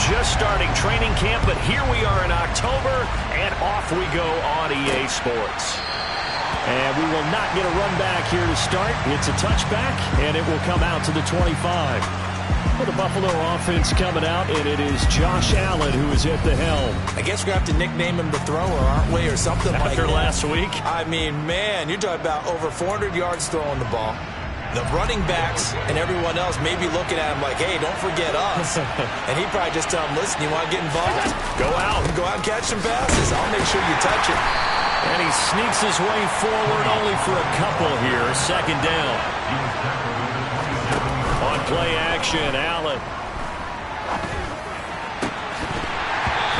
just starting training camp, but here we are in October, and off we go on EA Sports. And we will not get a run back here to start. It's a touchback, and it will come out to the 25. For the Buffalo offense coming out, and it is Josh Allen who is at the helm. I guess we're going to have to nickname him the thrower, aren't we, or something like that. After last week? I mean, man, you're talking about over 400 yards throwing the ball. The running backs and everyone else may be looking at him like, hey, don't forget us. And he probably just tell him, listen, you want to get involved? Go out and catch some passes. I'll make sure you touch it. And he sneaks his way forward only for a couple here. Second down. On play action, Allen.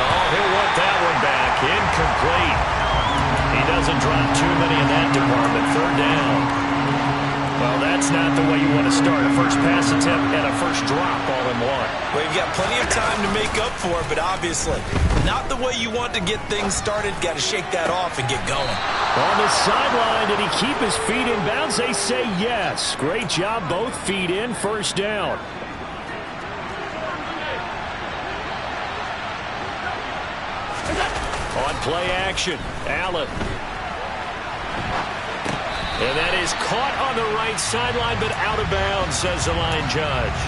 Oh, he'll want that one back. Incomplete. He doesn't drop too many in that department. Third down. Well, that's not the way you want to start. A first pass attempt and a first drop all in one. Well, you've got plenty of time to make up for it, but obviously not the way you want to get things started. Got to shake that off and get going. On the sideline, did he keep his feet in bounds? They say yes. Great job, both feet in. First down. On play action, Allen. And that is caught on the right sideline, but out of bounds, says the line judge.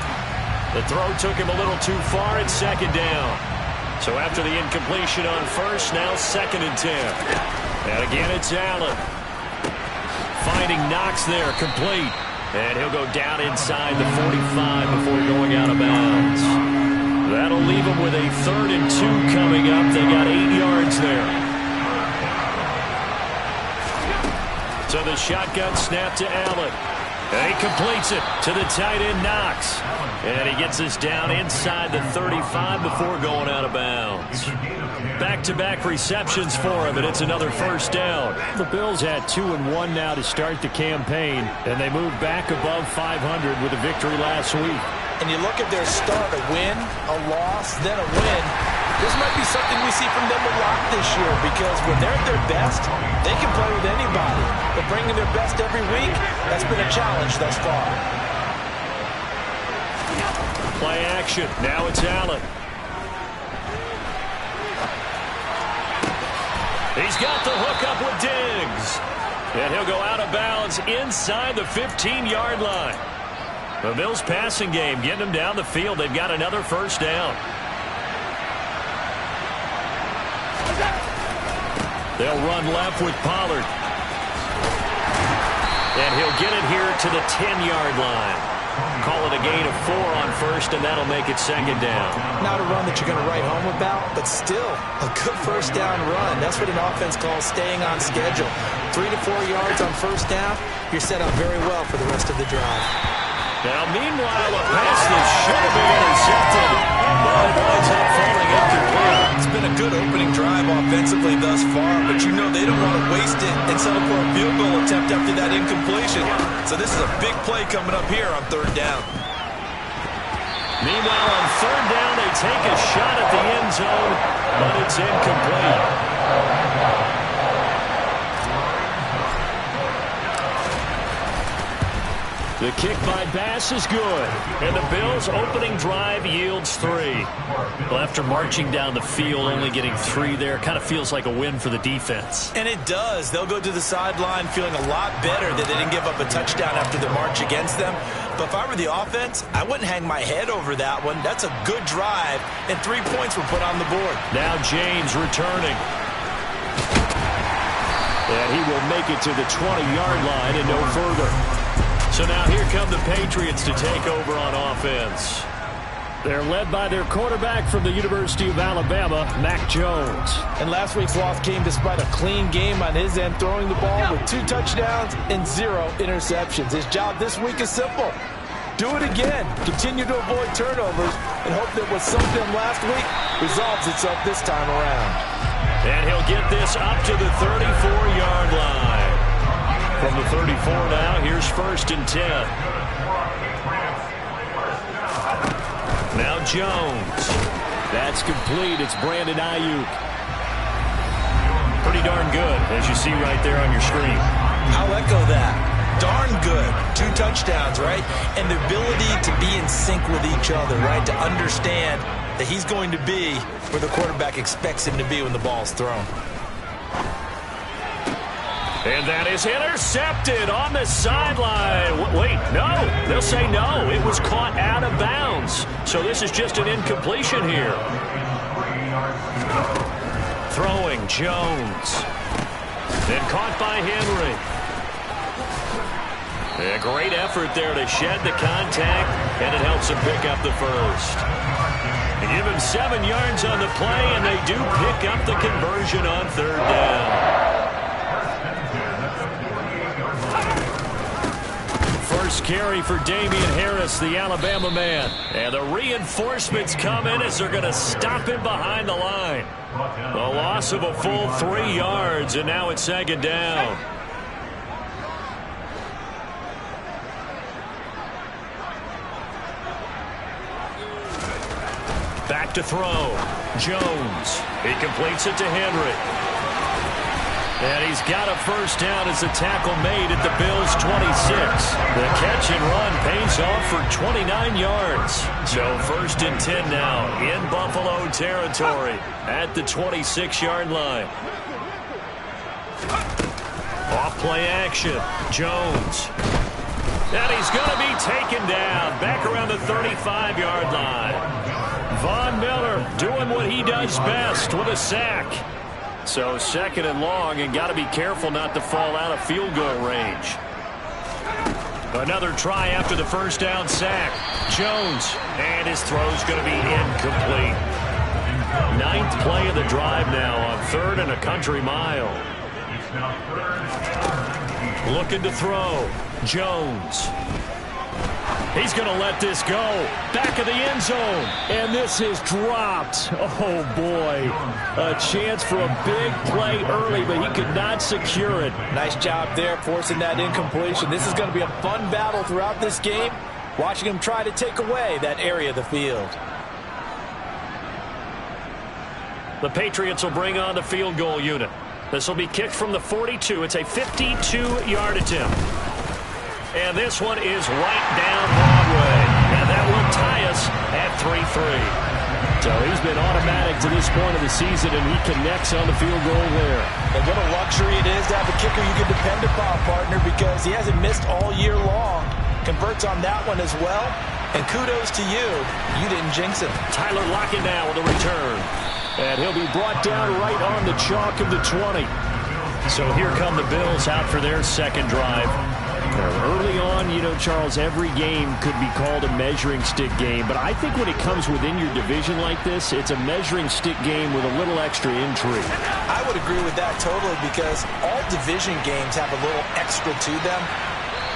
The throw took him a little too far at second down. So after the incompletion on first, now 2nd and 10. And again, it's Allen. Finding Knox there, complete. And he'll go down inside the 45 before going out of bounds. That'll leave him with a 3rd and 2 coming up. They got 8 yards there. So the shotgun snap to Allen. And he completes it to the tight end, Knox. And he gets us down inside the 35 before going out of bounds. Back-to-back receptions for him, and it's another first down. The Bills had 2-1 now to start the campaign, and they moved back above 500 with a victory last week. And you look at their start, a win, a loss, then a win. This might be something we see from them a lot this year, because when they're at their best, they can play with anybody. But bringing their best every week, that's been a challenge thus far. Play action. Now it's Allen. He's got the hook up with Diggs. And he'll go out of bounds inside the 15-yard line. The Bills passing game getting them down the field. They've got another first down. They'll run left with Pollard. And he'll get it here to the 10-yard line. Call it a gain of 4 on first, and that'll make it second down. Not a run that you're going to write home about, but still a good first down run. That's what an offense calls staying on schedule. 3 to 4 yards on first down, you're set up very well for the rest of the drive. Now, meanwhile, a pass that should have been intercepted, but it winds up falling incomplete. It's been a good opening drive offensively thus far, but you know they don't want to waste it and settle for a field goal attempt after that incompletion. So this is a big play coming up here on 3rd down. Meanwhile, on 3rd down, they take a shot at the end zone, but it's incomplete. The kick by Bass is good, and the Bills' opening drive yields 3. Well, after marching down the field, only getting 3 there, kind of feels like a win for the defense. And it does. They'll go to the sideline feeling a lot better that they didn't give up a touchdown after the march against them. But if I were the offense, I wouldn't hang my head over that one. That's a good drive, and 3 points were put on the board. Now James returning. And he will make it to the 20-yard line and no further. So now here come the Patriots to take over on offense. They're led by their quarterback from the University of Alabama, Mac Jones. And last week's loss came despite a clean game on his end, throwing the ball with 2 touchdowns and 0 interceptions. His job this week is simple. Do it again. Continue to avoid turnovers and hope that what sunk them last week resolves itself this time around. And he'll get this up to the 34-yard line. From the 34 now, here's 1st and 10. Now Jones. That's complete. It's Brandon Ayuk. Pretty darn good, as you see right there on your screen. I'll echo that. Darn good. 2 touchdowns, right? And the ability to be in sync with each other, right? To understand that he's going to be where the quarterback expects him to be when the ball's thrown. And that is intercepted on the sideline. Wait, no. They'll say no. It was caught out of bounds. So this is just an incompletion here. Throwing Jones. Then caught by Henry. A great effort there to shed the contact, and it helps him pick up the first. They give him 7 yards on the play, and they do pick up the conversion on 3rd down. First carry for Damian Harris, the Alabama man. And the reinforcements come in as they're going to stop him behind the line. The loss of a full 3 yards, and now it's 2nd down. Back to throw. Jones. He completes it to Henry. And he's got a first down as the tackle made at the Bills' 26. The catch and run pays off for 29 yards. So 1st and 10 now in Buffalo territory at the 26-yard line. Off play action. Jones. And he's going to be taken down back around the 35-yard line. Von Miller doing what he does best with a sack. So 2nd and long, and got to be careful not to fall out of field goal range. Another try after the first down sack. Jones, and his throw's going to be incomplete. 9th play of the drive now on 3rd and a country mile. Looking to throw. Jones. He's going to let this go. Back of the end zone. And this is dropped. Oh, boy. A chance for a big play early, but he could not secure it. Nice job there forcing that incompletion. This is going to be a fun battle throughout this game. Watching him try to take away that area of the field. The Patriots will bring on the field goal unit. This will be kicked from the 42. It's a 52-yard attempt. And this one is right down Broadway. And that will tie us at 3-3. So he's been automatic to this point of the season, and he connects on the field goal there. And what a luxury it is to have a kicker you can depend upon, partner, because he hasn't missed all year long. Converts on that one as well. And kudos to you. You didn't jinx him. Tyler Lockett now with a return. And he'll be brought down right on the chalk of the 20. So here come the Bills out for their 2nd drive. Early on, you know, Charles, every game could be called a measuring stick game. But I think when it comes within your division like this, it's a measuring stick game with a little extra intrigue. I would agree with that totally, because all division games have a little extra to them.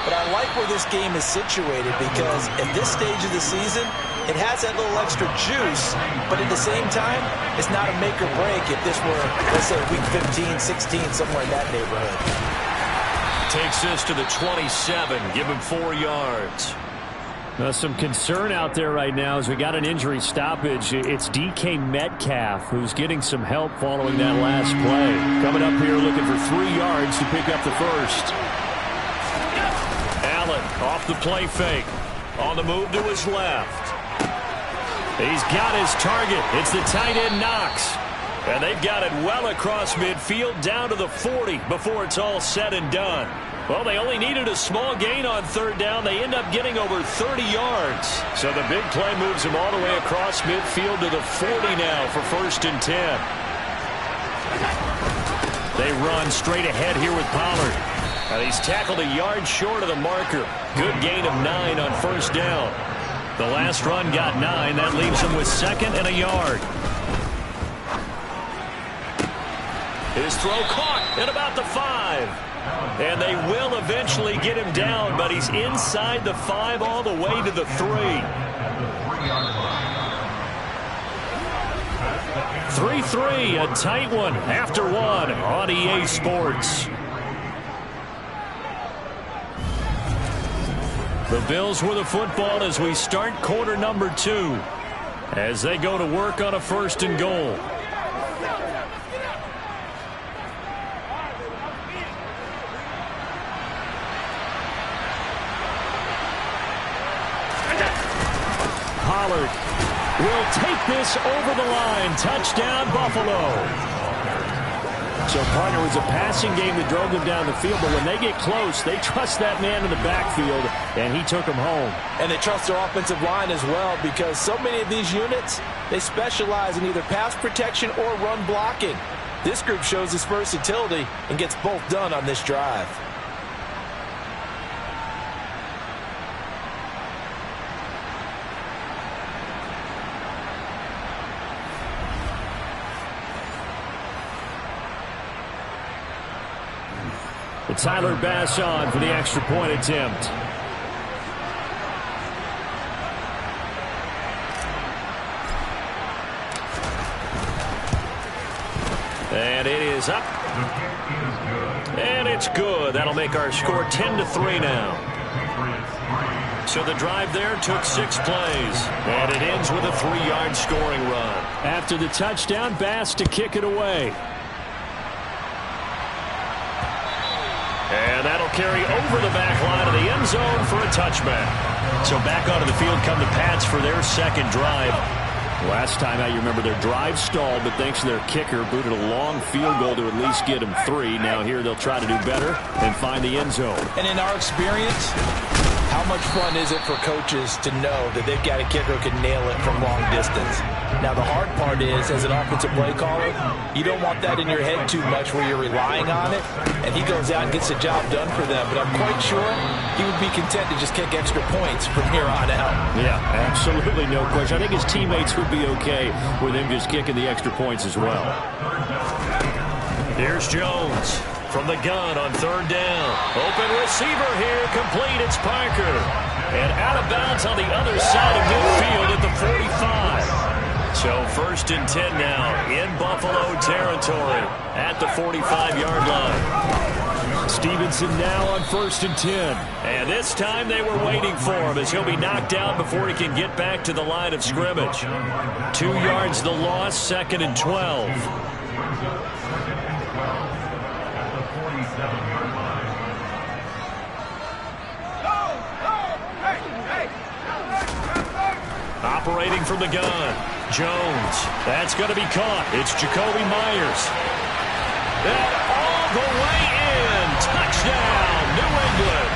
But I like where this game is situated, because at this stage of the season, it has that little extra juice, but at the same time, it's not a make or break if this were, let's say, week 15, 16, somewhere in that neighborhood. Takes this to the 27. Give him 4 yards. Now, some concern out there right now as we got an injury stoppage. It's DK Metcalf who's getting some help following that last play. Coming up here looking for 3 yards to pick up the first. Allen off the play fake. On the move to his left. He's got his target. It's the tight end Knox. And they've got it well across midfield down to the 40 before it's all said and done. Well, they only needed a small gain on 3rd down. They end up getting over 30 yards. So the big play moves them all the way across midfield to the 40 now for 1st and 10. They run straight ahead here with Pollard. And he's tackled a yard short of the marker. Good gain of 9 on 1st down. The last run got 9. That leaves him with 2nd and a yard. His throw caught at about the 5. And they will eventually get him down, but he's inside the 5 all the way to the 3. 3-3, a tight one after 1 on EA Sports. The Bills with the football as we start quarter number 2, as they go to work on a 1st and goal. Pollard will take this over the line. Touchdown, Buffalo. So, partner, it was a passing game that drove them down the field, but when they get close, they trust that man in the backfield, and he took them home. And they trust their offensive line as well, because so many of these units, they specialize in either pass protection or run blocking. This group shows its versatility and gets both done on this drive. Tyler Bass on for the extra point attempt. And it is up. And it's good. That'll make our score 10-3 now. So the drive there took 6 plays. And it ends with a 3-yard scoring run. After the touchdown, Bass to kick it away. And that'll carry over the back line of the end zone for a touchback. So back onto the field come the Pats for their second drive. Last time out, you remember their drive stalled, but thanks to their kicker, booted a long field goal to at least get them 3. Now here they'll try to do better and find the end zone. And in our experience, how much fun is it for coaches to know that they've got a kicker who can nail it from long distance? Now, the hard part is, as an offensive play caller, you don't want that in your head too much where you're relying on it, and he goes out and gets the job done for them. But I'm quite sure he would be content to just kick extra points from here on out. Yeah, absolutely no question. I think his teammates would be okay with him just kicking the extra points as well. Here's Jones from the gun on 3rd down. Open receiver here, complete. It's Parker. And out of bounds on the other side of midfield at the 45. So 1st and 10 now in Buffalo territory at the 45-yard line. Stevenson now on 1st and 10. And this time they were waiting for him as he'll be knocked out before he can get back to the line of scrimmage. 2 yards the loss, 2nd and 12. Operating from the gun. Jones. That's going to be caught. It's Jacoby Myers. And all the way in. Touchdown, New England.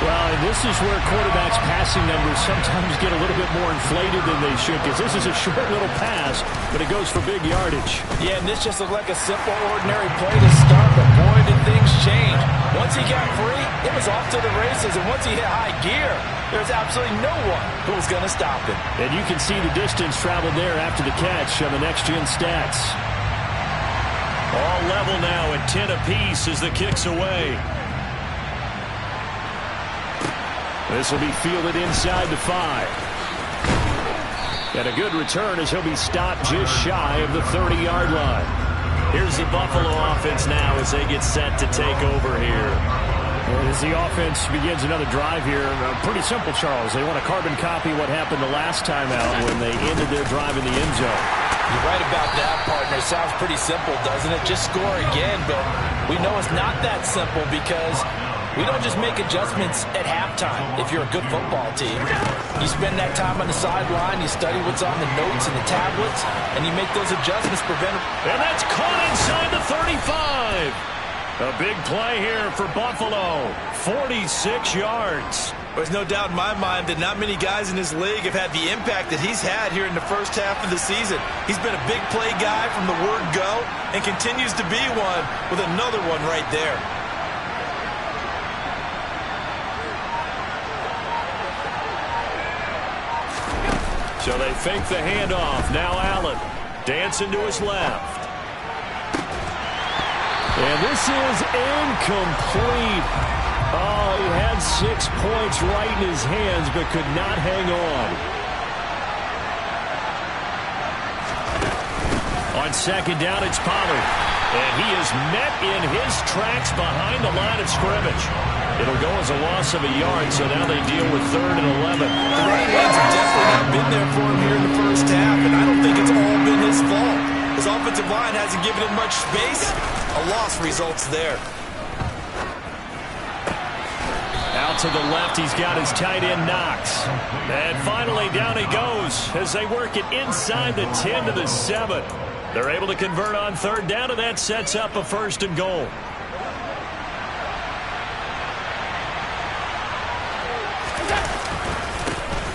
Well, and this is where quarterbacks' passing numbers sometimes get a little bit more inflated than they should, because this is a short little pass, but it goes for big yardage. Yeah, and this just looked like a simple, ordinary play to start, but boy, did things change. Once he got free, it was off to the races, and once he hit high gear, there's absolutely no one who was going to stop him. And you can see the distance traveled there after the catch on the next-gen stats. All level now at 10 apiece as the kick's away. This will be fielded inside the 5. And a good return as he'll be stopped just shy of the 30-yard line. Here's the Buffalo offense now as they get set to take over here. As the offense begins another drive here, pretty simple, Charles. They want to carbon copy what happened the last time out when they ended their drive in the end zone. You're right about that, partner. Sounds pretty simple, doesn't it? Just score again, but we know it's not that simple because we don't just make adjustments at halftime if you're a good football team. You spend that time on the sideline, you study what's on the notes and the tablets, and you make those adjustments preventable. And that's caught inside the 35. A big play here for Buffalo. 46 yards. There's no doubt in my mind that not many guys in this league have had the impact that he's had here in the first half of the season. He's been a big play guy from the word go and continues to be one with another one right there. So they fake the handoff. Now Allen dancing to his left. And this is incomplete. Oh, he had 6 points right in his hands, but could not hang on. On 2nd down, it's Pollard. And he is met in his tracks behind the line of scrimmage. It'll go as a loss of a yard, so now they deal with 3rd and 11. The running lanes have definitely not been there for him here in the first half, and I don't think it's all been his fault. His offensive line hasn't given him much space. A loss results there. Out to the left. He's got his tight end Knox. And finally, down he goes as they work it inside the 10 to the 7. They're able to convert on third down, and that sets up a 1st and goal.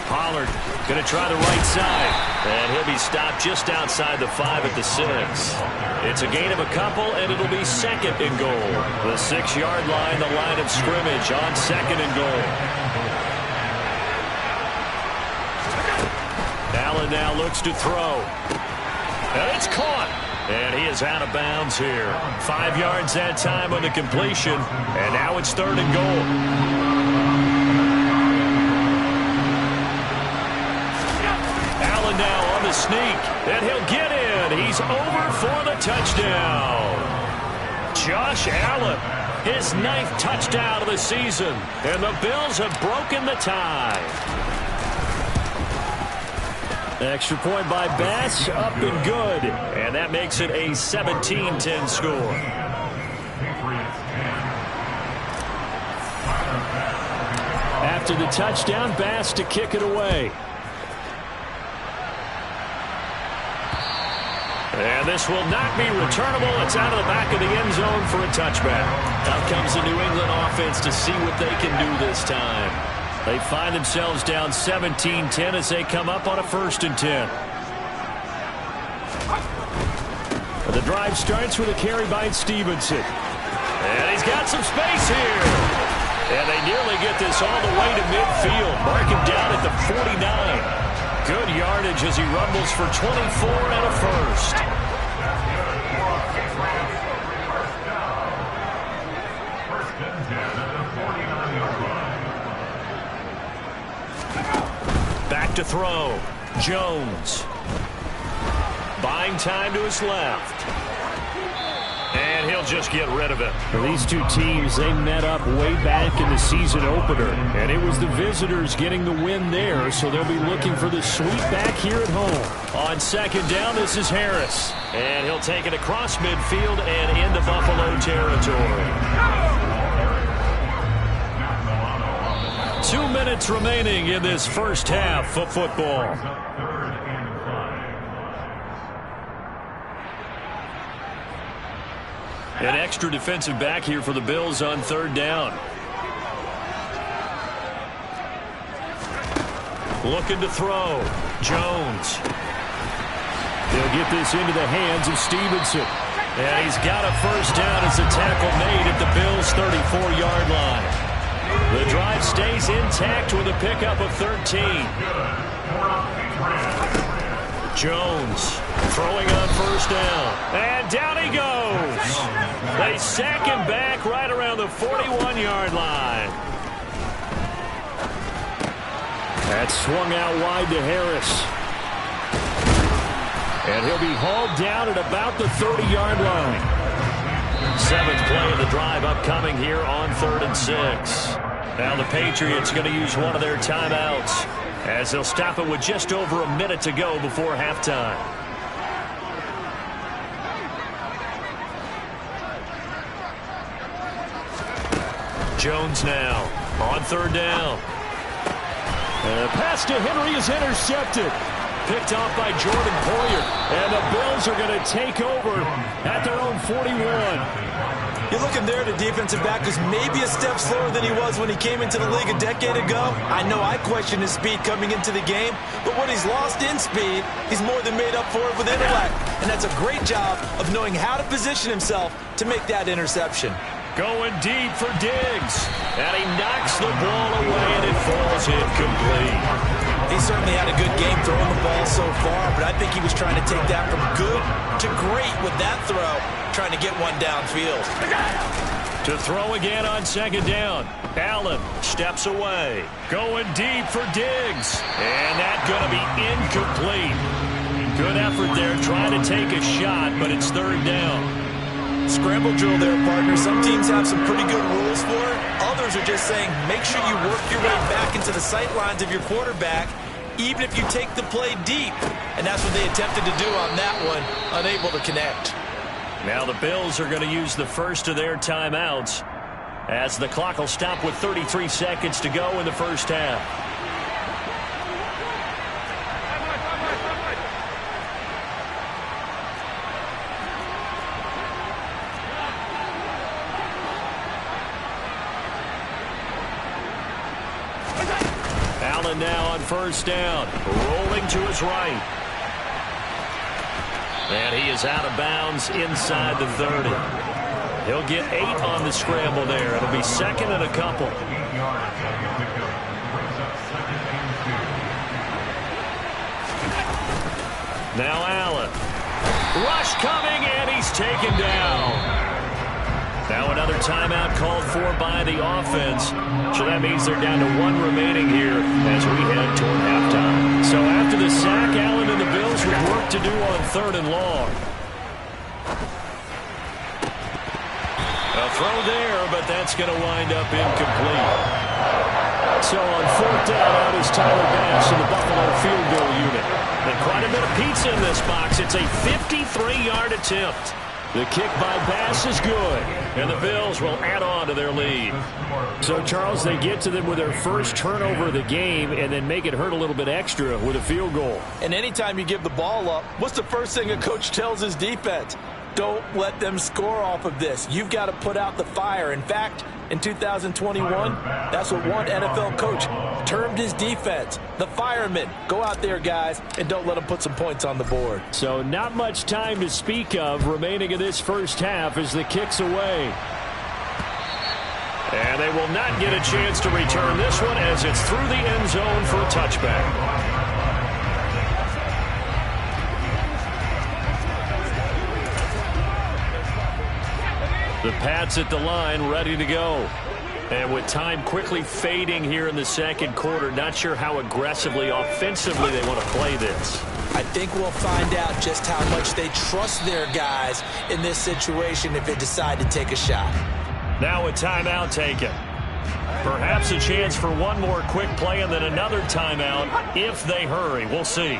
Pollard going to try the right side. And he'll be stopped just outside the 5 at the 6. It's a gain of a couple, and it'll be 2nd and goal. The 6-yard line, the line of scrimmage on 2nd and goal. Allen now looks to throw. And it's caught. And he is out of bounds here. 5 yards that time on the completion. And now it's 3rd and goal. Now on the sneak, and he'll get in. He's over for the touchdown. Josh Allen, his 9th touchdown of the season, and the Bills have broken the tie. Extra point by Bass, up and good, and that makes it a 17-10 score. After the touchdown, Bass to kick it away. And this will not be returnable. It's out of the back of the end zone for a touchback. Out comes the New England offense to see what they can do this time. They find themselves down 17-10 as they come up on a 1st and 10. The drive starts with a carry by Stevenson. And he's got some space here. And they nearly get this all the way to midfield. Mark him down at the 49. Good yardage as he rumbles for 24 and a 1st. Back to throw. Jones. Buying time to his left. And he'll just get rid of it. Well, these two teams, they met up way back in the season opener. And it was the visitors getting the win there, so they'll be looking for the sweep back here at home. On 2nd down, this is Harris. And he'll take it across midfield and into Buffalo territory. 2 minutes remaining in this first half of football. An extra defensive back here for the Bills on 3rd down. Looking to throw. Jones. He'll get this into the hands of Stevenson. And he's got a 1st down as the tackle made at the Bills' 34-yard line. The drive stays intact with a pickup of 13. Jones throwing on 1st down. And down he goes. They sack him back right around the 41-yard line. That swung out wide to Harris. And he'll be hauled down at about the 30-yard line. 7th play of the drive upcoming here on 3rd and 6. Now the Patriots going to use one of their timeouts as they'll stop it with just over a minute to go before halftime. Jones now on 3rd down. And a pass to Henry is intercepted. Picked off by Jordan Poyer. And the Bills are going to take over at their own 41. You're looking there, the defensive back was maybe a step slower than he was when he came into the league a decade ago. I know I questioned his speed coming into the game, but what he's lost in speed, he's more than made up for it with intellect. And that's a great job of knowing how to position himself to make that interception. Going deep for Diggs. And he knocks the ball away, and it falls incomplete. He certainly had a good game throwing the ball so far, but I think he was trying to take that from good to great with that throw, trying to get one downfield. To throw again on 2nd down. Allen steps away. Going deep for Diggs. And that's going to be incomplete. Good effort there trying to take a shot, but it's 3rd down. Scramble drill there, partner. Some teams have some pretty good rules for it. Others are just saying, make sure you work your way back into the sight lines of your quarterback, even if you take the play deep. And that's what they attempted to do on that one, unable to connect. Now the Bills are going to use the first of their timeouts. as the clock will stop with 33 seconds to go in the first half. Allen now on first down, rolling to his right. And he is out of bounds inside the 30. He'll get 8 on the scramble there. It'll be second and a couple. Now Allen. Rush coming, and he's taken down. Now another timeout called for by the offense. So that means they're down to 1 remaining here as we head toward halftime. So after the sack, Allen and the Bills with work to do on 3rd and long. A throw there, but that's going to wind up incomplete. So on 4th down, out is Tyler Bass in the Buffalo field goal unit. And quite a bit of pizza in this box. It's a 53-yard attempt. The kick by Bass is good, and the Bills will add on to their lead. So, Charles, they get to them with their first turnover of the game and then make it hurt a little bit extra with a field goal. And anytime you give the ball up, what's the first thing a coach tells his defense? Don't let them score off of this. You've got to put out the fire. In fact, in 2021, that's what one NFL coach termed his defense. The firemen. Go out there, guys, and don't let them put some points on the board. So not much time to speak of remaining in this first half as the kick's away. And they will not get a chance to return this one as it's through the end zone for a touchback. The Pats at the line, ready to go. And with time quickly fading here in the second quarter, not sure how aggressively, offensively they want to play this. I think we'll find out just how much they trust their guys in this situation if they decide to take a shot. Now a timeout taken. Perhaps a chance for one more quick play and then another timeout if they hurry. We'll see.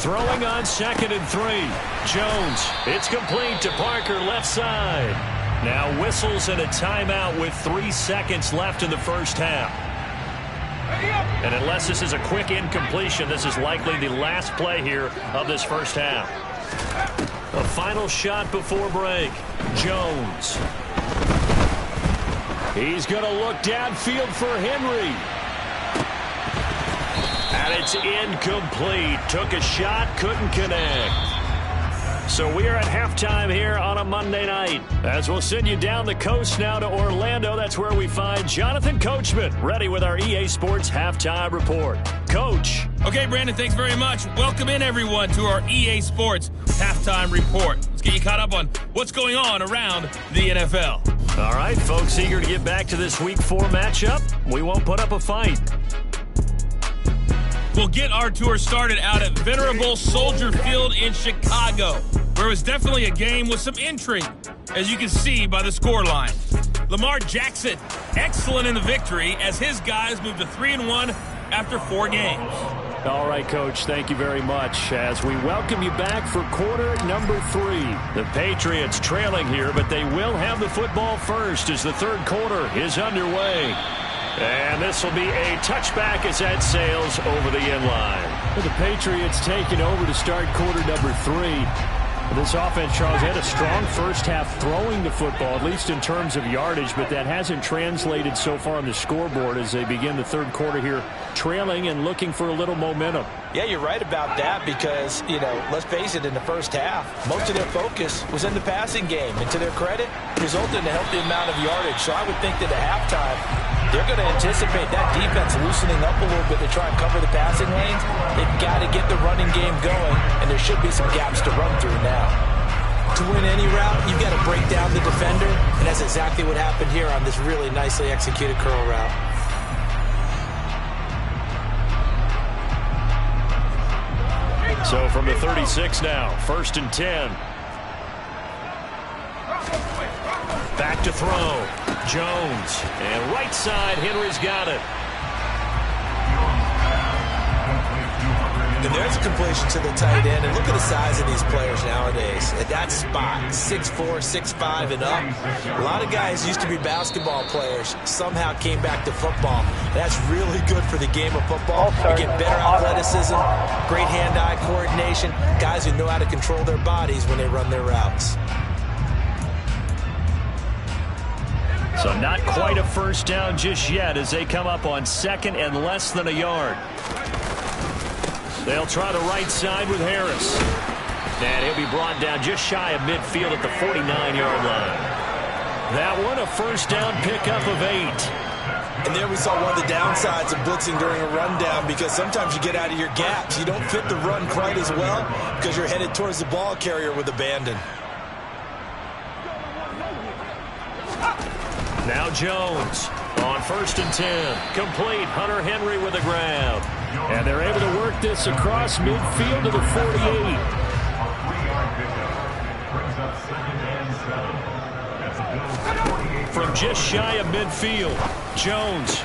Throwing on 2nd and 3. Jones. It's complete to Parker, left side. Now whistles and a timeout with 3 seconds left in the first half. And unless this is a quick incompletion, this is likely the last play here of this first half. A final shot before break. Jones. He's going to look downfield for Henry. And it's incomplete. Took a shot, couldn't connect. So we are at halftime here on a Monday night. As we'll send you down the coast now to Orlando. That's where we find Jonathan Coachman, ready with our EA Sports Halftime Report. Coach. Okay, Brandon, thanks very much. Welcome in, everyone, to our EA Sports Halftime Report. Let's get you caught up on what's going on around the NFL. All right, folks, eager to get back to this Week 4 matchup. We won't put up a fight. We'll get our tour started out at Venerable Soldier Field in Chicago, where it was definitely a game with some intrigue, as you can see by the scoreline. Lamar Jackson, excellent in the victory, as his guys moved to 3-1 after 4 games. All right, Coach, thank you very much as we welcome you back for quarter number 3. The Patriots trailing here, but they will have the football first as the third quarter is underway. And this will be a touchback as that sails over the end line. The Patriots taking over to start quarter number 3. This offense, Charles, had a strong first half throwing the football, at least in terms of yardage, but that hasn't translated so far on the scoreboard as they begin the third quarter here, trailing and looking for a little momentum. Yeah, you're right about that because, let's face it, in the first half, most of their focus was in the passing game. And to their credit, resulted in a healthy amount of yardage. So I would think that at halftime, they're going to anticipate that defense loosening up a little bit to try and cover the passing lanes. They've got to get the running game going, and there should be some gaps to run through now. To win any route, you've got to break down the defender, and that's exactly what happened here on this really nicely executed curl route. So from the 36 now, 1st and 10. Back to throw. Jones. And right side, Henry's got it. And there's a completion to the tight end. And look at the size of these players nowadays. At that spot, 6'4", 6'5", and up. A lot of guys used to be basketball players, somehow came back to football. That's really good for the game of football. You get better athleticism, great hand-eye coordination, guys who know how to control their bodies when they run their routes. So not quite a first down just yet as they come up on second and less than a yard. They'll try the right side with Harris. And he'll be brought down just shy of midfield at the 49-yard line. That one, a first down pickup of 8. And there we saw one of the downsides of blitzing during a rundown, because sometimes you get out of your gaps. You don't fit the run quite as well because you're headed towards the ball carrier with abandon. Now Jones on 1st and 10. Complete. Hunter Henry with a grab. And they're able to work this across midfield to the 48. From just shy of midfield, Jones.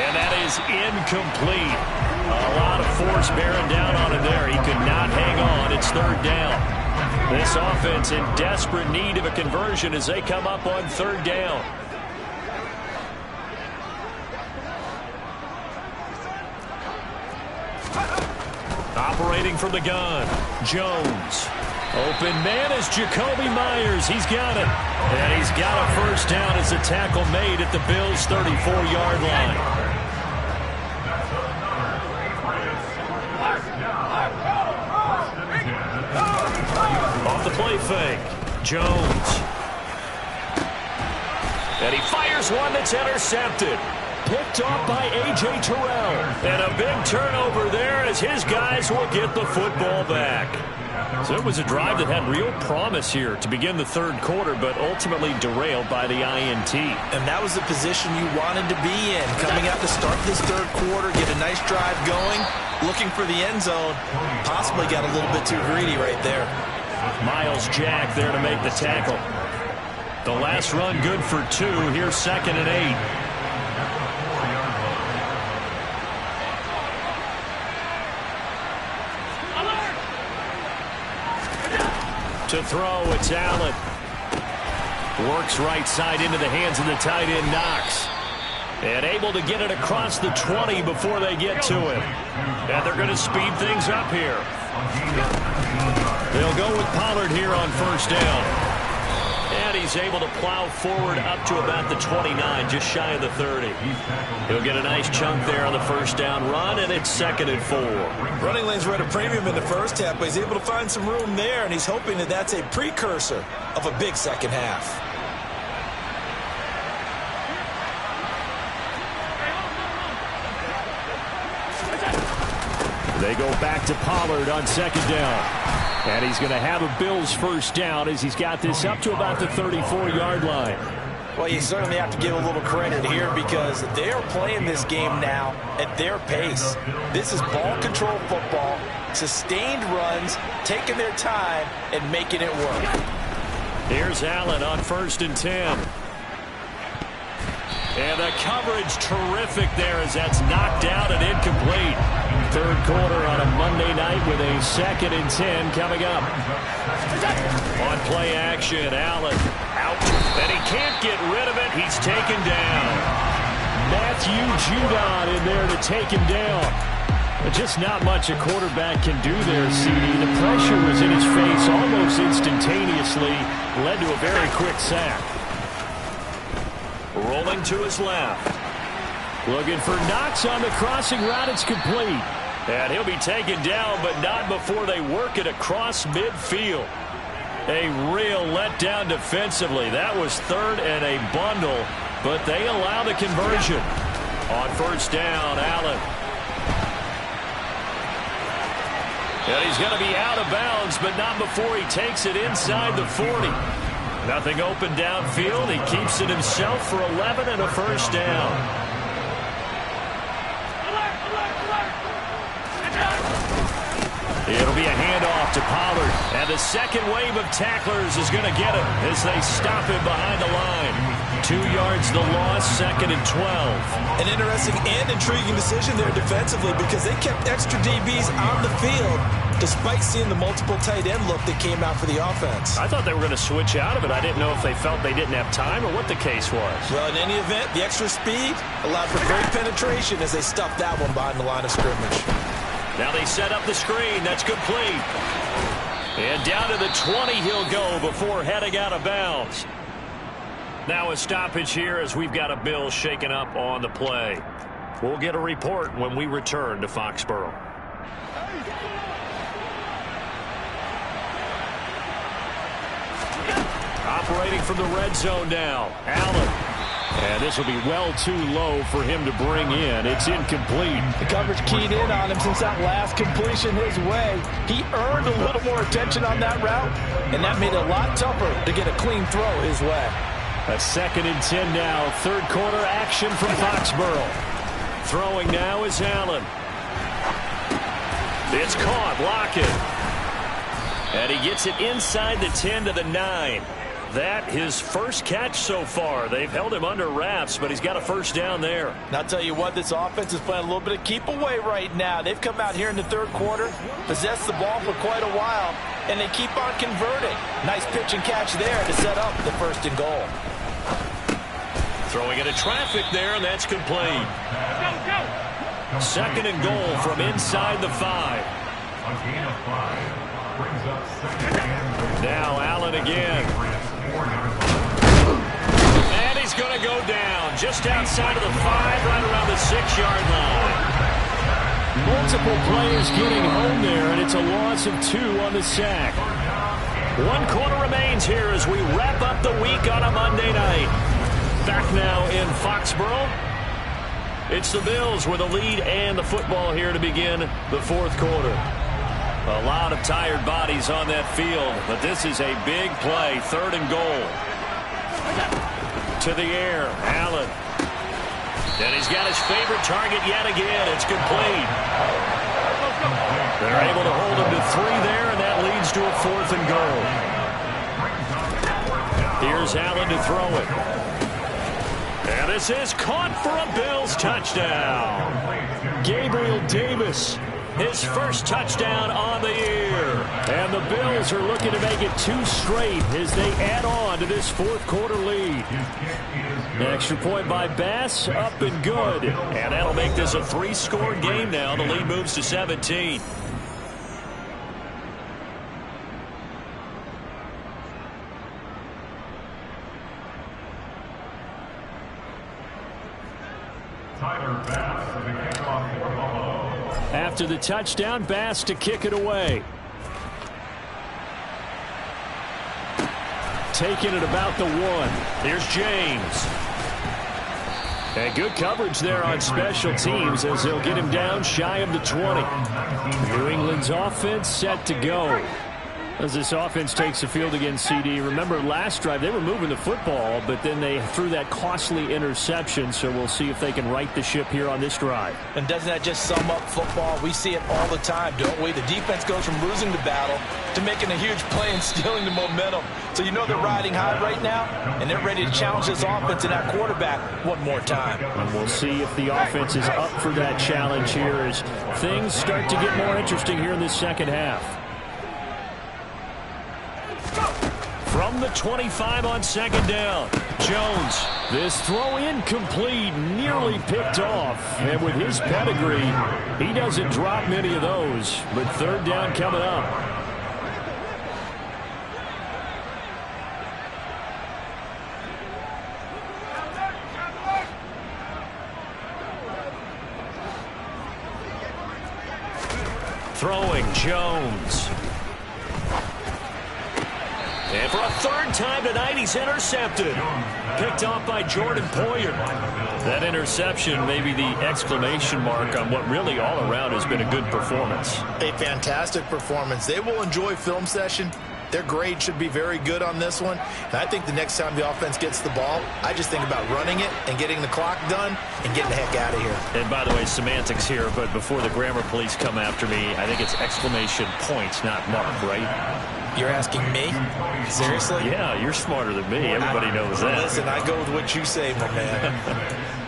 And that is incomplete. A lot of force bearing down on him there. He could not hang on. It's 3rd down. This offense in desperate need of a conversion as they come up on 3rd down. Operating from the gun, Jones. Open man is Jacoby Myers. He's got it. And he's got a first down as the tackle made at the Bills' 34-yard line. Off the play fake, Jones. And he fires one that's intercepted. Picked off by A.J. Terrell. And a big turnover there as his guys will get the football back. So it was a drive that had real promise here to begin the 3rd quarter, but ultimately derailed by the INT. And that was the position you wanted to be in. Coming out to start this 3rd quarter, get a nice drive going, looking for the end zone. Possibly got a little bit too greedy right there. Miles Jack there to make the tackle. The last run good for 2. Here's 2nd and 8. To throw, it's Allen. Works right side into the hands of the tight end, Knox. And able to get it across the 20 before they get to him. And they're going to speed things up here. They'll go with Pollard here on 1st down. And he's able to plow forward up to about the 29, just shy of the 30. He'll get a nice chunk there on the first down run, and it's 2nd and 4. Running lanes were at a premium in the first half, but he's able to find some room there, and he's hoping that that's a precursor of a big second half. They go back to Pollard on 2nd down. And he's going to have a Bills first down as he's got this up to about the 34-yard line. Well, you certainly have to give a little credit here because they are playing this game now at their pace. This is ball control football, sustained runs, taking their time and making it work. Here's Allen on 1st and 10. And the coverage terrific there as that's knocked out and incomplete. 3rd quarter on a Monday night with a 2nd and 10 coming up. On play action, Allen out. And he can't get rid of it. He's taken down. Matthew Judon in there to take him down. But just not much a quarterback can do there, CD. The pressure was in his face almost instantaneously. Led to a very quick sack. Rolling to his left. Looking for Knox on the crossing route. It's complete. And he'll be taken down, but not before they work it across midfield. A real letdown defensively. That was 3rd and a bundle, but they allow the conversion. On 1st down, Allen. And he's going to be out of bounds, but not before he takes it inside the 40. Nothing open downfield. He keeps it himself for 11 and a first down. It'll be a handoff to Pollard. And the second wave of tacklers is going to get him as they stop him behind the line. 2 yards the loss, 2nd and 12. An interesting and intriguing decision there defensively because they kept extra DBs on the field despite seeing the multiple tight end look that came out for the offense. I thought they were going to switch out of it. I didn't know if they felt they didn't have time or what the case was. Well, in any event, the extra speed allowed for great penetration as they stuffed that one behind the line of scrimmage. Now they set up the screen. That's complete. And down to the 20 he'll go before heading out of bounds. Now a stoppage here as we've got a Bill shaken up on the play. We'll get a report when we return to Foxborough. Operating from the red zone now. Allen. And this will be well too low for him to bring in. It's incomplete. The coverage keyed in on him since that last completion his way. He earned a little more attention on that route, and that made it a lot tougher to get a clean throw his way. A 2nd and 10 now. Third quarter action from Foxborough. Throwing now is Allen. It's caught. Lockett. And he gets it inside the 10 to the 9. That his first catch so far. They've held him under wraps, but he's got a first down there. And I'll tell you what, this offense is playing a little bit of keep away right now. They've come out here in the third quarter, possessed the ball for quite a while, and they keep on converting. Nice pitch and catch there to set up the 1st and goal. Throwing into traffic there, and that's complete. 2nd and goal from inside the 5. Now Allen again. And he's going to go down just outside of the 5, right around the 6-yard line. Multiple players getting home there, and it's a loss of 2 on the sack. 1 quarter remains here as we wrap up the week on a Monday night. Back now in Foxborough. It's the Bills with a lead and the football here to begin the 4th quarter. A lot of tired bodies on that field, but this is a big play. 3rd and goal. To the air, Allen. And he's got his favorite target yet again. It's complete. They're able to hold him to 3 there, and that leads to a 4th and goal. Here's Allen to throw it. And this is caught for a Bills touchdown. Gabriel Davis. His first touchdown on the year. And the Bills are looking to make it 2 straight as they add on to this 4th quarter lead. An extra point by Bass, up and good. And that'll make this a 3-score game now. The lead moves to 17. After the touchdown, Bass to kick it away. Taking it about the 1. Here's James. And good coverage there on special teams as they'll get him down shy of the 20. New England's offense set to go. As this offense takes the field against CD. Remember last drive they were moving the football, but then they threw that costly interception, so we'll see if they can right the ship here on this drive. And doesn't that just sum up football? We see it all the time, don't we? The defense goes from losing the battle to making a huge play and stealing the momentum. So you know they're riding high right now, and they're ready to challenge this offense and that quarterback one more time. And we'll see if the offense is up for that challenge here as things start to get more interesting here in this second half. From the 25 on 2nd down, Jones. This throw incomplete, nearly picked off. And with his pedigree, he doesn't drop many of those. But 3rd down coming up. Throwing, Jones. And for a 3rd time tonight, he's intercepted. Picked off by Jordan Poyer. That interception may be the exclamation mark on what really all around has been a good performance. A fantastic performance. They will enjoy film session Their grade should be very good on this one. And I think the next time the offense gets the ball, I just think about running it and getting the clock done and getting the heck out of here. And by the way, semantics here, but before the grammar police come after me, I think it's exclamation points, not mark, right? You're asking me? Seriously? Yeah, you're smarter than me. Everybody knows that. Listen, I go with what you say, my man.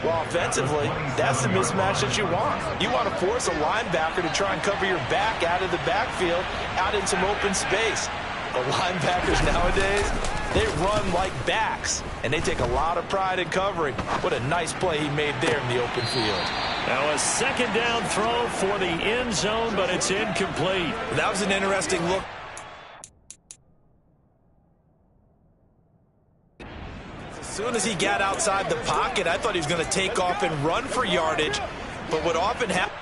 Well, offensively, that's the mismatch that you want. You want to force a linebacker to try and cover your back out of the backfield, out in some open space. The linebackers nowadays, they run like backs, and they take a lot of pride in covering. What a nice play he made there in the open field. Now a second down throw for the end zone, but it's incomplete. That was an interesting look. As soon as he got outside the pocket, I thought he was going to take off and run for yardage, but what often happens...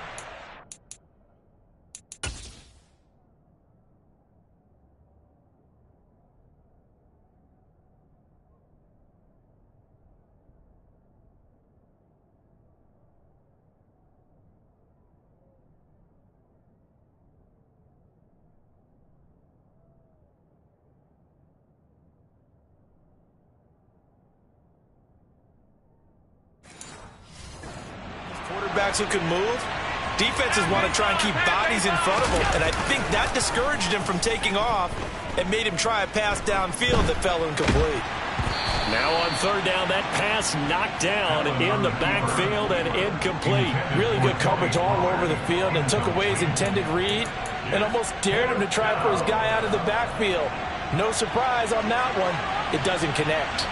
Quarterbacks who can move. Defenses want to try and keep bodies in front of them, and I think that discouraged him from taking off and made him try a pass downfield that fell incomplete. Now on third down, that pass knocked down in the backfield and incomplete. Really good coverage all over the field and took away his intended read and almost dared him to try for his guy out of the backfield. No surprise on that one. It doesn't connect.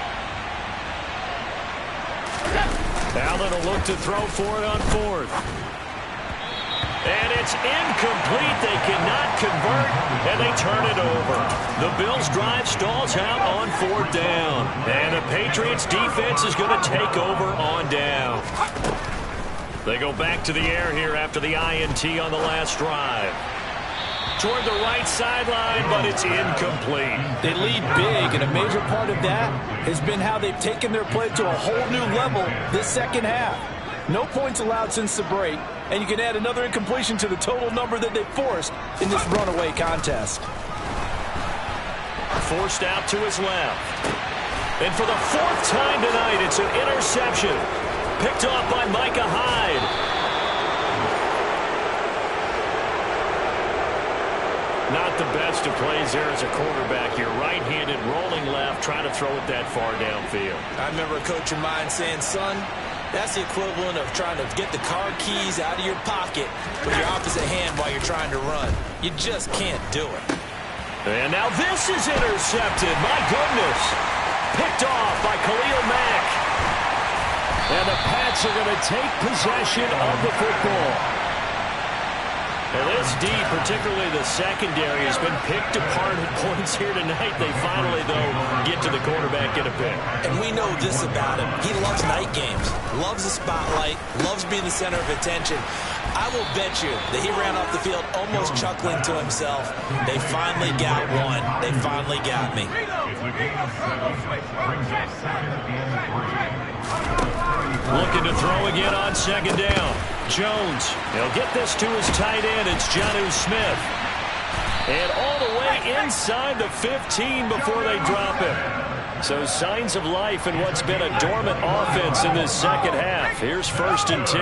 Allen will look to throw for it on fourth. And it's incomplete. They cannot convert, and they turn it over. The Bills' drive stalls out on fourth down. And the Patriots' defense is going to take over on down. They go back to the air here after the INT on the last drive. Toward the right sideline, but it's incomplete. They lead big, and a major part of that has been how they've taken their play to a whole new level this second half. No points allowed since the break, and you can add another incompletion to the total number that they forced in this runaway contest. Forced out to his left. And for the fourth time tonight, it's an interception. Picked off by Micah Hyde. Not the best of plays there as a quarterback. You're right-handed, rolling left, trying to throw it that far downfield. I remember a coach of mine saying, son, that's the equivalent of trying to get the car keys out of your pocket with your opposite hand while you're trying to run. You just can't do it. And now this is intercepted. My goodness. Picked off by Khalil Mack. And the Pats are going to take possession of the football. And this D, particularly the secondary, has been picked apart at points here tonight. They finally, though, get to the quarterback in a pick. And we know this about him. He loves night games, loves the spotlight, loves being the center of attention. I will bet you that he ran off the field almost chuckling to himself. They finally got one. They finally got me. Looking to throw again on second down. Jones, he'll get this to his tight end. It's Jonnu Smith. And all the way inside the 15 before they drop him. So signs of life in what's been a dormant offense in this second half. Here's 1st and 10.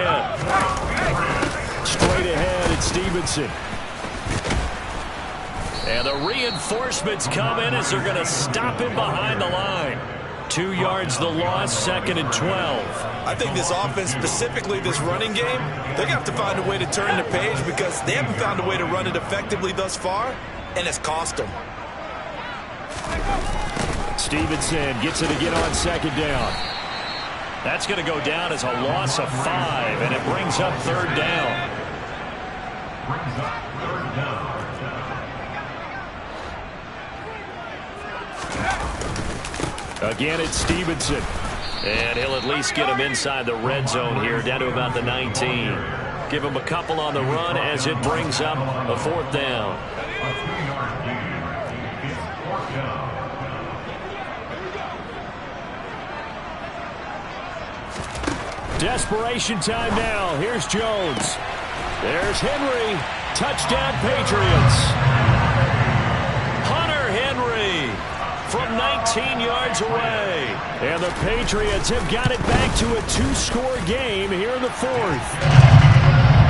Straight ahead, it's Stevenson. And the reinforcements come in as they're going to stop him behind the line. 2 yards the loss, 2nd and 12. I think this offense, specifically this running game, they're going to have to find a way to turn the page because they haven't found a way to run it effectively thus far, and it's cost them. Stevenson gets it again on second down. That's going to go down as a loss of 5, and it brings up third down. Again, it's Stevenson. And he'll at least get him inside the red zone here, down to about the 19. Give him a couple on the run as it brings up a 4th down. Desperation time now. Here's Jones. There's Henry. Touchdown, Patriots. Hunter Henry from 19 yards away. And the Patriots have got it back to a 2-score game here in the fourth.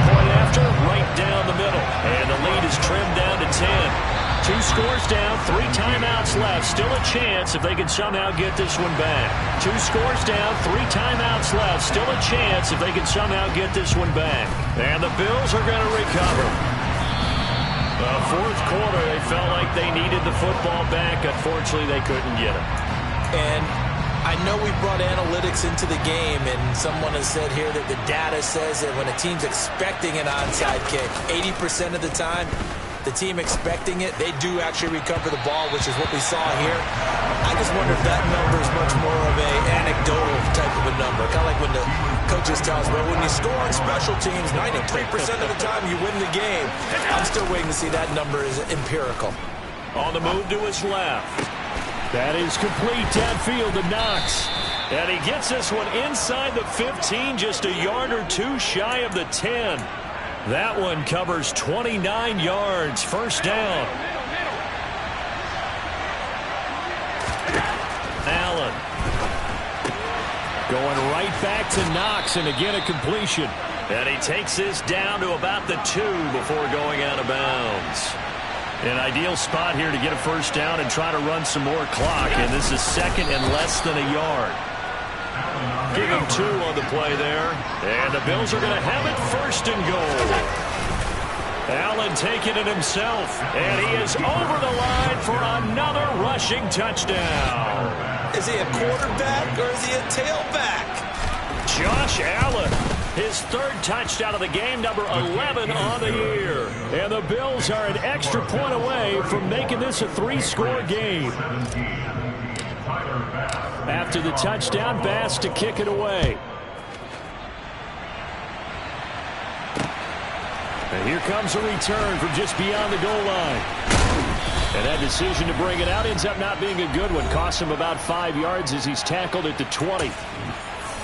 Point after, right down the middle. And the lead is trimmed down to 10. 2 scores down, 3 timeouts left. Still a chance if they can somehow get this one back. 2 scores down, 3 timeouts left. Still a chance if they can somehow get this one back. And the Bills are going to recover. The fourth quarter, they felt like they needed the football back. Unfortunately, they couldn't get it. And I know we brought analytics into the game, and someone has said here that the data says that when a team's expecting an onside kick, 80% of the time, the team expecting it, they do actually recover the ball, which is what we saw here. I just wonder if that number is much more of an anecdotal type of a number. Kind of like when the coaches tell us, well, when you score on special teams, 93% of the time you win the game. I'm still waiting to see that number is empirical. On the move to his left. That is complete downfield to Knox. And he gets this one inside the 15, just a yard or 2 shy of the 10. That one covers 29 yards. First down. Allen. Going right back to Knox, and again a completion. And he takes this down to about the 2 before going out of bounds. An ideal spot here to get a first down and try to run some more clock. And this is second and less than a yard. Give him 2 on the play there. And the Bills are going to have it first and goal. Allen taking it himself. And he is over the line for another rushing touchdown. Is he a quarterback or is he a tailback? Josh Allen, his 3rd touchdown of the game, number 11 on the year. And the Bills are an extra point away from making this a 3-score game. After the touchdown, Bass to kick it away. And here comes a return from just beyond the goal line. And that decision to bring it out ends up not being a good one. Costs him about 5 yards as he's tackled at the 20.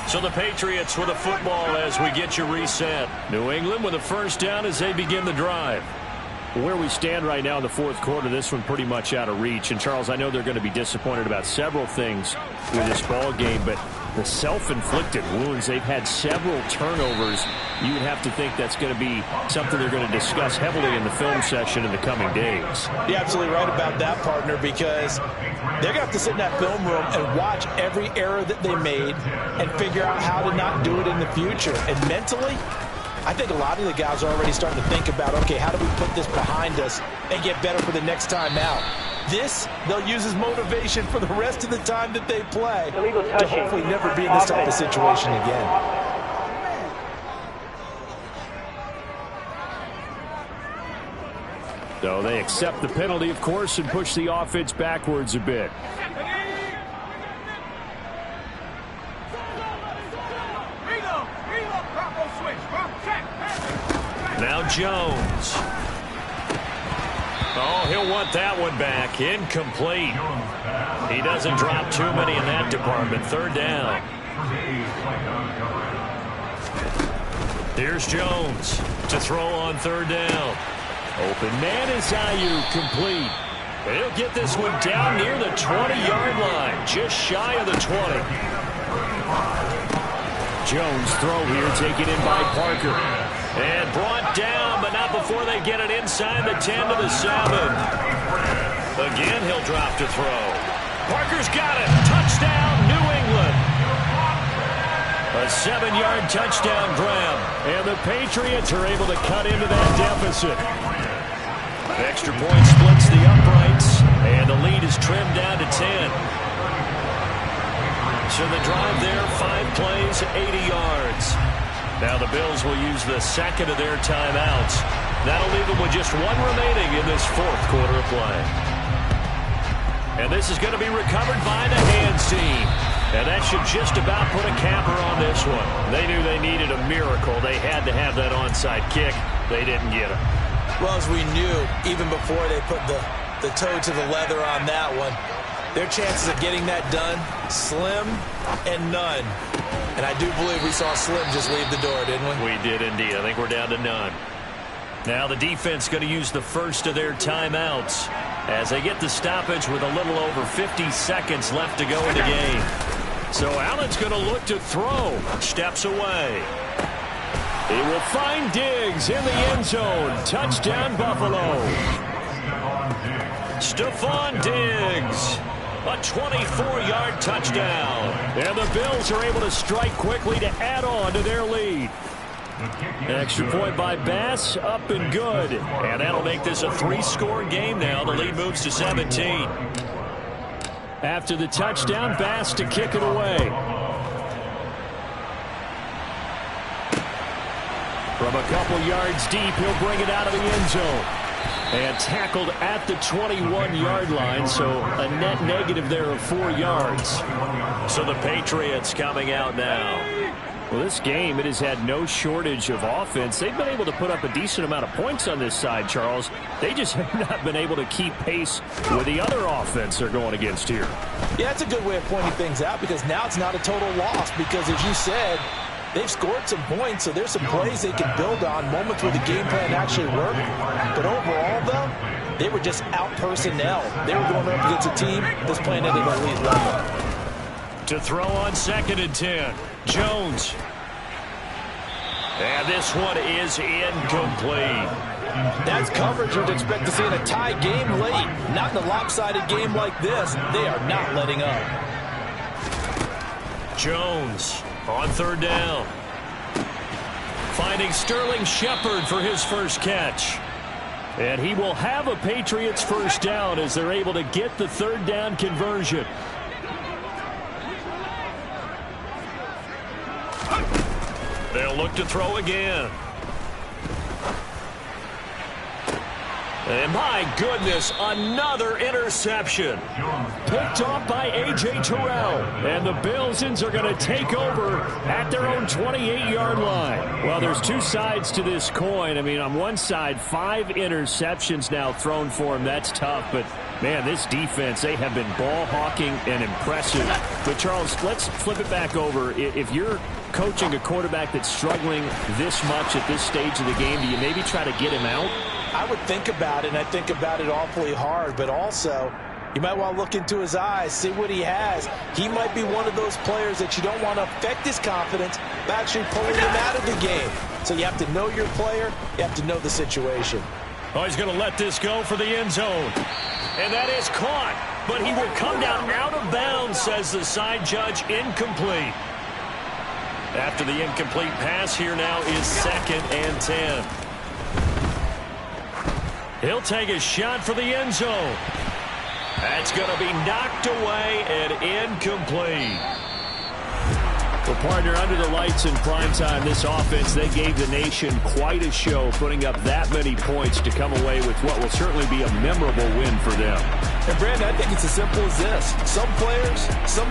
So the Patriots with a football as we get you reset. New England with a first down as they begin the drive. Where we stand right now in the fourth quarter, this one pretty much out of reach. And, Charles, I know they're going to be disappointed about several things with this ball game, but the self-inflicted wounds, they've had several turnovers. You would have to think that's going to be something they're going to discuss heavily in the film session in the coming days. You're absolutely right about that, partner, because they're going to have to sit in that film room and watch every error that they made and figure out how to not do it in the future. And mentally, I think a lot of the guys are already starting to think about, okay, how do we put this behind us and get better for the next time out? This, they'll use as motivation for the rest of the time that they play to hopefully never be in this type of situation again. So they accept the penalty, of course, and push the offense backwards a bit. Now Jones. Oh, he'll want that one back. Incomplete. He doesn't drop too many in that department. Third down. Here's Jones to throw on third down. Open man is Ayuk, complete. And he'll get this one down near the 20-yard line, just shy of the 20. Jones throw here, taken in by Parker. And brought down, but not before they get it inside the 10 to the 7. Again, he'll drop to throw. Parker's got it. Touchdown, New England. A 7-yard touchdown grab. And the Patriots are able to cut into that deficit. Extra point splits the uprights. And the lead is trimmed down to 10. So the drive there, 5 plays, 80 yards. Now the Bills will use the second of their timeouts. That'll leave them with just 1 remaining in this fourth quarter of play. And this is going to be recovered by the hands team. And that should just about put a capper on this one. They knew they needed a miracle. They had to have that onside kick. They didn't get it. Well, as we knew, even before they put the toe to the leather on that one, their chances of getting that done, slim and none. And I do believe we saw Slim just leave the door, didn't we? We did indeed. I think we're down to none. Now the defense going to use the first of their timeouts. as they get the stoppage with a little over 50 seconds left to go in the game. So Allen's going to look to throw. Steps away. He will find Diggs in the end zone. Touchdown, Buffalo. Stephon Diggs. A 24-yard touchdown. And the Bills are able to strike quickly to add on to their lead. An extra point by Bass, up and good. And that'll make this a 3-score game now. The lead moves to 17. After the touchdown, Bass to kick it away. From a couple yards deep, he'll bring it out of the end zone. And tackled at the 21-yard line, so a net negative there of 4 yards. So the Patriots coming out now. Well, this game, it has had no shortage of offense. They've been able to put up a decent amount of points on this side, Charles. They just have not been able to keep pace with the other offense they're going against here. Yeah, it's a good way of pointing things out because now it's not a total loss because, as you said, they've scored some points, so there's some plays they can build on, moments where the game plan actually worked. But overall, though, they were just out personnel. They were going up against a team that's playing at an elite level. To throw on 2nd and 10, Jones. And this one is incomplete. That's coverage you'd expect to see in a tie game late. Not in a lopsided game like this. They are not letting up. Jones on 3rd down. Finding Sterling Shepard for his first catch. And he will have a Patriots first down as they're able to get the 3rd down conversion. They'll look to throw again. And my goodness, another interception. Picked off by A.J. Terrell. And the Bills are going to take over at their own 28-yard line. Well, there's two sides to this coin. I mean, on one side, 5 interceptions now thrown for him. That's tough. But, man, this defense, they have been ball hawking and impressive. But, Charles, let's flip it back over. If you're coaching a quarterback that's struggling this much at this stage of the game, do you maybe try to get him out? I would think about it, and I think about it awfully hard, but also you might want to look into his eyes, see what he has. He might be one of those players that you don't want to affect his confidence by actually pulling him out of the game. So you have to know your player, you have to know the situation. Oh, he's going to let this go for the end zone. And that is caught, but he will come down out of bounds, says the side judge, incomplete. After the incomplete pass, here now is 2nd and 10. He'll take a shot for the end zone. That's going to be knocked away and incomplete. Well, partner, under the lights in primetime, this offense, they gave the nation quite a show, putting up that many points to come away with what will certainly be a memorable win for them. And, Brandon, I think it's as simple as this. Some players, some